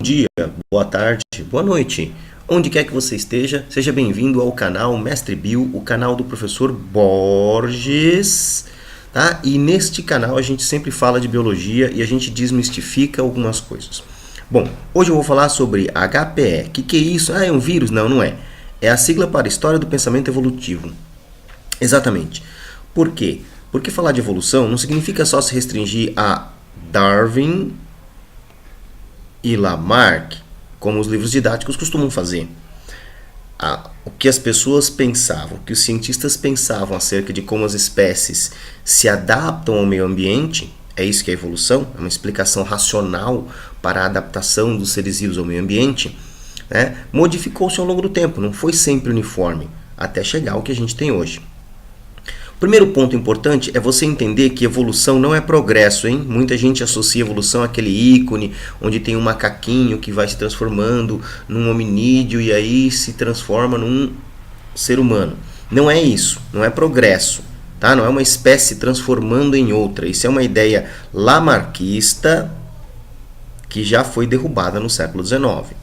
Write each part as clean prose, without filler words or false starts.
Dia, boa tarde, boa noite. Onde quer que você esteja, seja bem-vindo ao canal Mestre Bio, o canal do professor Borges, tá? E neste canal a gente sempre fala de biologia e a gente desmistifica algumas coisas. Bom, hoje eu vou falar sobre HPE. O que é isso? Ah, é um vírus? Não, não é. É a sigla para História do Pensamento Evolutivo. Exatamente. Por quê? Porque falar de evolução não significa só se restringir a Darwin e Lamarck, como os livros didáticos costumam fazer. O que as pessoas pensavam, o que os cientistas pensavam acerca de como as espécies se adaptam ao meio ambiente, é isso que é evolução, é uma explicação racional para a adaptação dos seres vivos ao meio ambiente, né? Modificou-se ao longo do tempo, não foi sempre uniforme, até chegar ao que a gente tem hoje. O primeiro ponto importante é você entender que evolução não é progresso, hein? Muita gente associa evolução àquele ícone onde tem um macaquinho que vai se transformando num hominídeo e aí se transforma num ser humano. Não é isso, não é progresso, tá? Não é uma espécie transformando em outra. Isso é uma ideia lamarquista que já foi derrubada no século XIX.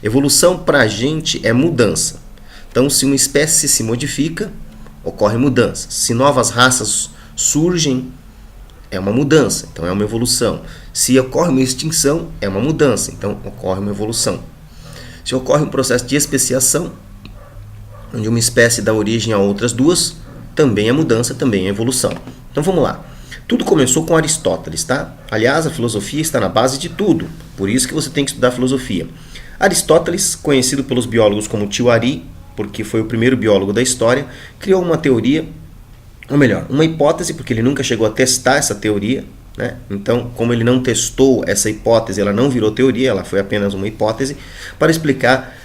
Evolução para a gente é mudança. Então, se uma espécie se modifica, ocorre mudança. Se novas raças surgem, é uma mudança, então é uma evolução. Se ocorre uma extinção, é uma mudança, então ocorre uma evolução. Se ocorre um processo de especiação, onde uma espécie dá origem a outras duas, também é mudança, também é evolução. Então vamos lá. Tudo começou com Aristóteles, tá? Aliás, a filosofia está na base de tudo, por isso que você tem que estudar filosofia. Aristóteles, conhecido pelos biólogos como Tio Ari, porque foi o primeiro biólogo da história, criou uma teoria, ou melhor, uma hipótese, porque ele nunca chegou a testar essa teoria, né? Então, como ele não testou essa hipótese, ela não virou teoria, ela foi apenas uma hipótese, para explicar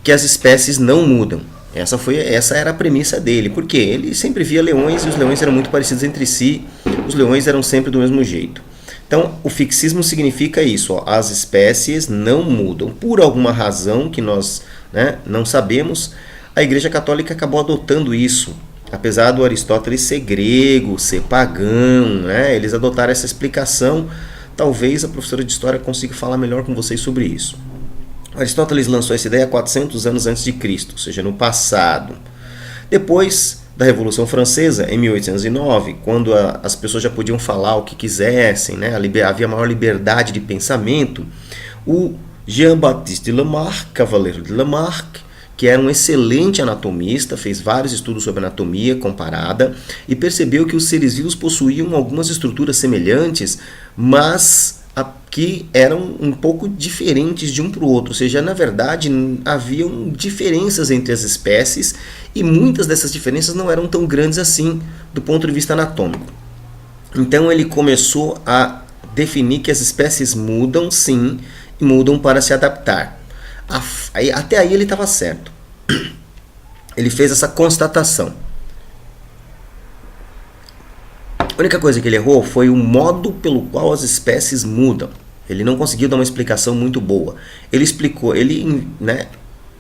que as espécies não mudam. Essa era a premissa dele, porque ele sempre via leões e os leões eram muito parecidos entre si, os leões eram sempre do mesmo jeito. Então, o fixismo significa isso, ó, as espécies não mudam. Por alguma razão que nós não sabemos, a Igreja Católica acabou adotando isso. Apesar do Aristóteles ser grego, ser pagão, eles adotaram essa explicação. Talvez a professora de História consiga falar melhor com vocês sobre isso. Aristóteles lançou essa ideia 400 anos antes de Cristo, ou seja, no passado. Depois da Revolução Francesa, em 1809, quando as pessoas já podiam falar o que quisessem, havia maior liberdade de pensamento, o Jean-Baptiste de Lamarck, Cavaleiro de Lamarck, que era um excelente anatomista, fez vários estudos sobre anatomia comparada e percebeu que os seres vivos possuíam algumas estruturas semelhantes, mas que eram um pouco diferentes de um para o outro, ou seja, na verdade haviam diferenças entre as espécies e muitas dessas diferenças não eram tão grandes assim do ponto de vista anatômico. Então ele começou a definir que as espécies mudam sim, e mudam para se adaptar. Até aí ele estava certo. Ele fez essa constatação. A única coisa que ele errou foi o modo pelo qual as espécies mudam. Ele não conseguiu dar uma explicação muito boa. Ele explicou, ele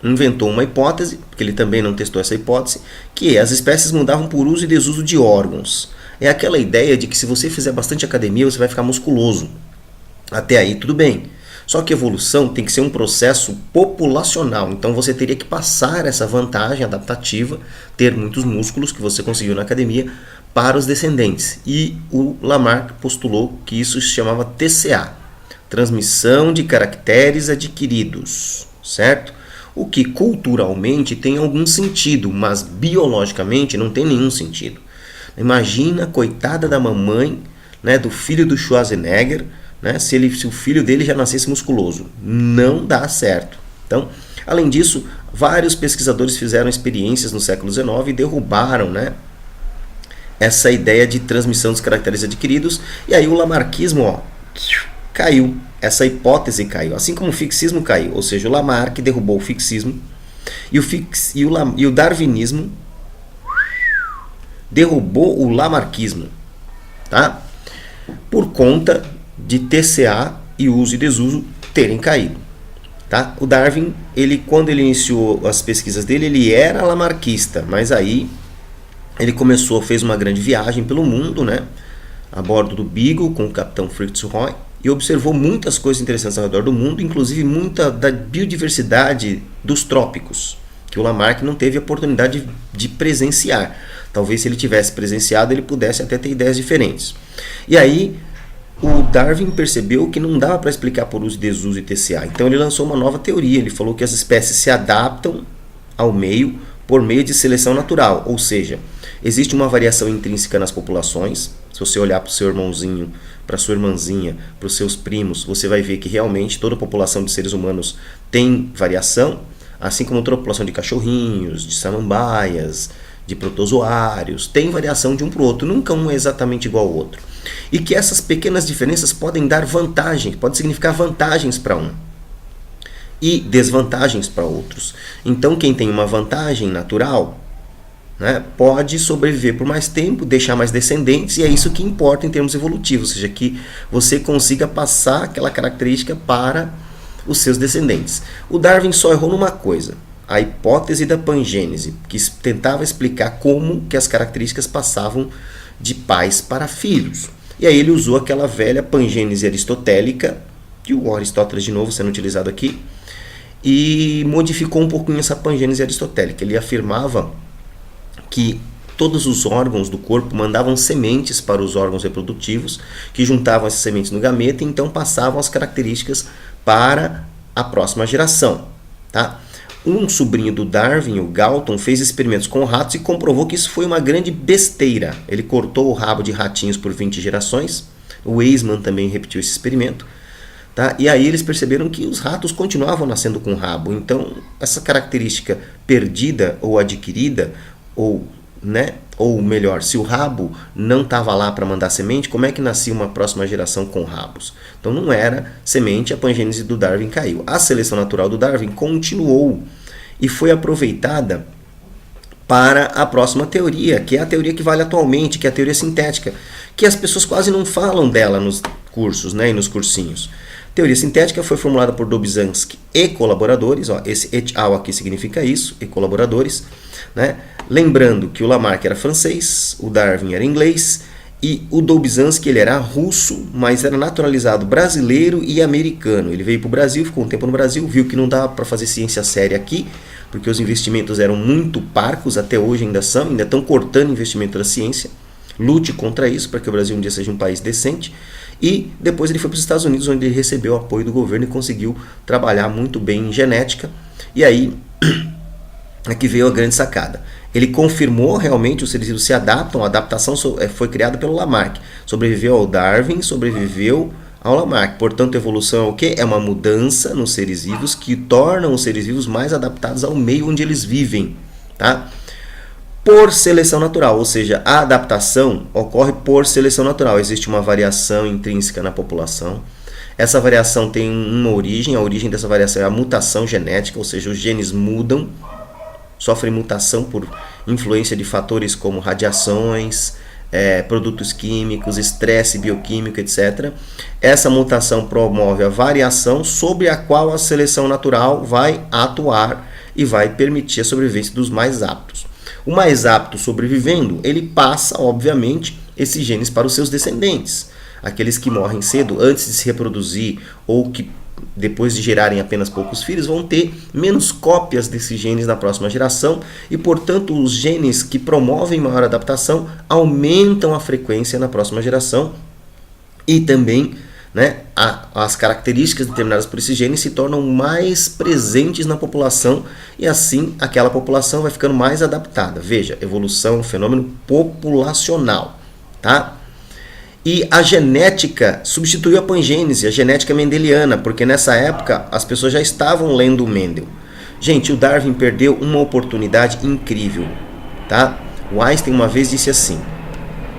inventou uma hipótese, porque ele também não testou essa hipótese, que as espécies mudavam por uso e desuso de órgãos. É aquela ideia de que se você fizer bastante academia, você vai ficar musculoso. Até aí tudo bem. Só que evolução tem que ser um processo populacional, então você teria que passar essa vantagem adaptativa, ter muitos músculos que você conseguiu na academia, para os descendentes. E o Lamarck postulou que isso se chamava TCA, transmissão de caracteres adquiridos, certo? O que culturalmente tem algum sentido, mas biologicamente não tem nenhum sentido. Imagina a coitada da mamãe, do filho do Schwarzenegger, se o filho dele já nascesse musculoso. Não dá certo. Então, além disso, vários pesquisadores fizeram experiências no século XIX e derrubaram essa ideia de transmissão dos caracteres adquiridos. E aí o lamarquismo caiu. Essa hipótese caiu. Assim como o fixismo caiu. Ou seja, o Lamarck derrubou o fixismo e o darwinismo derrubou o lamarquismo. Tá? Por conta de TCA e uso e desuso terem caído. Tá? O Darwin, quando ele iniciou as pesquisas dele, ele era lamarquista, mas aí ele fez uma grande viagem pelo mundo, a bordo do Beagle com o capitão Fritz Roy, e observou muitas coisas interessantes ao redor do mundo, inclusive muita da biodiversidade dos trópicos, que o Lamarck não teve a oportunidade de presenciar. Talvez se ele tivesse presenciado, ele pudesse até ter ideias diferentes. E aí, o Darwin percebeu que não dava para explicar por uso e desuso e TCA. Então ele lançou uma nova teoria. Ele falou que as espécies se adaptam ao meio por meio de seleção natural. Ou seja, existe uma variação intrínseca nas populações. Se você olhar para o seu irmãozinho, para a sua irmãzinha, para os seus primos, você vai ver que realmente toda a população de seres humanos tem variação, assim como toda a população de cachorrinhos, de samambaias, de protozoários, tem variação de um para o outro, nunca um é exatamente igual ao outro. E que essas pequenas diferenças podem dar vantagens, pode significar vantagens para um e desvantagens para outros. Então quem tem uma vantagem natural, né, pode sobreviver por mais tempo, deixar mais descendentes, e é isso que importa em termos evolutivos, ou seja, que você consiga passar aquela característica para os seus descendentes. O Darwin só errou numa coisa: a hipótese da pangênese, que tentava explicar como que as características passavam de pais para filhos. E aí ele usou aquela velha pangênese aristotélica, que o Aristóteles de novo sendo utilizado aqui, e modificou um pouquinho essa pangênese aristotélica. Ele afirmava que todos os órgãos do corpo mandavam sementes para os órgãos reprodutivos, que juntavam essas sementes no gameta e então passavam as características para a próxima geração, tá? Um sobrinho do Darwin, o Galton, fez experimentos com ratos e comprovou que isso foi uma grande besteira. Ele cortou o rabo de ratinhos por 20 gerações. O Weismann também repetiu esse experimento. Tá? E aí eles perceberam que os ratos continuavam nascendo com rabo. Então, essa característica perdida ou adquirida, ou melhor, se o rabo não estava lá para mandar semente, como é que nascia uma próxima geração com rabos? Então não era semente, a pangênese do Darwin caiu. A seleção natural do Darwin continuou e foi aproveitada para a próxima teoria, que é a teoria que vale atualmente, que é a teoria sintética, que as pessoas quase não falam dela nos cursos, né, e nos cursinhos. A teoria sintética foi formulada por Dobzhansky e colaboradores, esse et al. Aqui significa isso, e colaboradores, né? Lembrando que o Lamarck era francês, o Darwin era inglês, e o Dobzhansky ele era russo, mas era naturalizado brasileiro e americano. Ele veio para o Brasil, ficou um tempo no Brasil, viu que não dava para fazer ciência séria aqui, porque os investimentos eram muito parcos, até hoje ainda estão cortando investimento da ciência. Lute contra isso, para que o Brasil um dia seja um país decente. E depois ele foi para os Estados Unidos, onde ele recebeu o apoio do governo e conseguiu trabalhar muito bem em genética. E aí, aqui veio a grande sacada. Ele confirmou realmente os seres vivos se adaptam, a adaptação foi criada pelo Lamarck. Sobreviveu ao Darwin, sobreviveu ao Lamarck. Portanto, evolução é o quê? É uma mudança nos seres vivos que tornam os seres vivos mais adaptados ao meio onde eles vivem, tá? Por seleção natural, ou seja, a adaptação ocorre por seleção natural. Existe uma variação intrínseca na população. Essa variação tem uma origem, a origem dessa variação é a mutação genética, ou seja, os genes mudam, sofrem mutação por influência de fatores como radiações, produtos químicos, estresse bioquímico, etc. Essa mutação promove a variação sobre a qual a seleção natural vai atuar e vai permitir a sobrevivência dos mais aptos. O mais apto sobrevivendo, ele passa, obviamente, esses genes para os seus descendentes. Aqueles que morrem cedo, antes de se reproduzir, ou que depois de gerarem apenas poucos filhos, vão ter menos cópias desses genes na próxima geração e, portanto, os genes que promovem maior adaptação aumentam a frequência na próxima geração e também, né, as características determinadas por esses genes se tornam mais presentes na população e assim aquela população vai ficando mais adaptada. Veja, evolução é um fenômeno populacional, tá? E a genética substituiu a pangênese, a genética mendeliana, porque nessa época as pessoas já estavam lendo o Mendel. Gente, o Darwin perdeu uma oportunidade incrível, tá? O Einstein uma vez disse assim: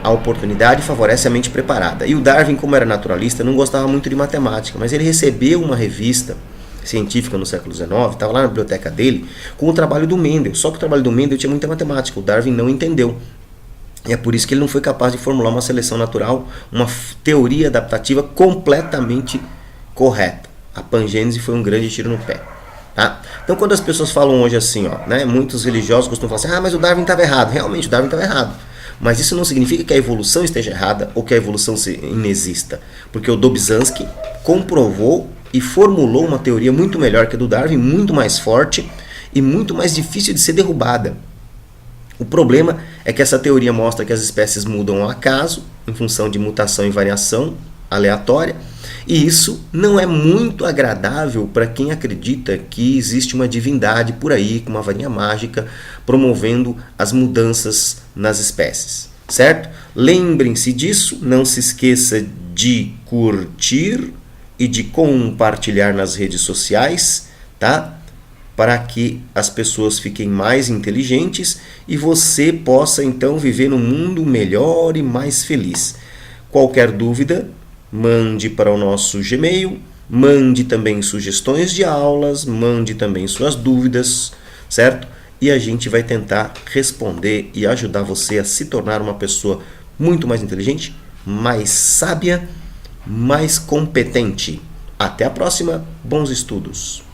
a oportunidade favorece a mente preparada. E o Darwin, como era naturalista, não gostava muito de matemática, mas ele recebeu uma revista científica no século XIX, estava lá na biblioteca dele, com o trabalho do Mendel. Só que o trabalho do Mendel tinha muita matemática, o Darwin não entendeu. E é por isso que ele não foi capaz de formular uma seleção natural, uma teoria adaptativa completamente correta. A pangênese foi um grande tiro no pé. Tá? Então, quando as pessoas falam hoje assim, né, muitos religiosos costumam falar assim: mas o Darwin estava errado. Realmente, o Darwin estava errado. Mas isso não significa que a evolução esteja errada ou que a evolução inexista. Porque o Dobzhansky comprovou e formulou uma teoria muito melhor que a do Darwin, muito mais forte e muito mais difícil de ser derrubada. O problema é que essa teoria mostra que as espécies mudam ao acaso, em função de mutação e variação aleatória, e isso não é muito agradável para quem acredita que existe uma divindade por aí, com uma varinha mágica, promovendo as mudanças nas espécies, certo? Lembrem-se disso, não se esqueça de curtir e de compartilhar nas redes sociais, tá? Para que as pessoas fiquem mais inteligentes e você possa então viver num mundo melhor e mais feliz. Qualquer dúvida, mande para o nosso Gmail, mande também sugestões de aulas, mande também suas dúvidas, certo? E a gente vai tentar responder e ajudar você a se tornar uma pessoa muito mais inteligente, mais sábia, mais competente. Até a próxima, bons estudos!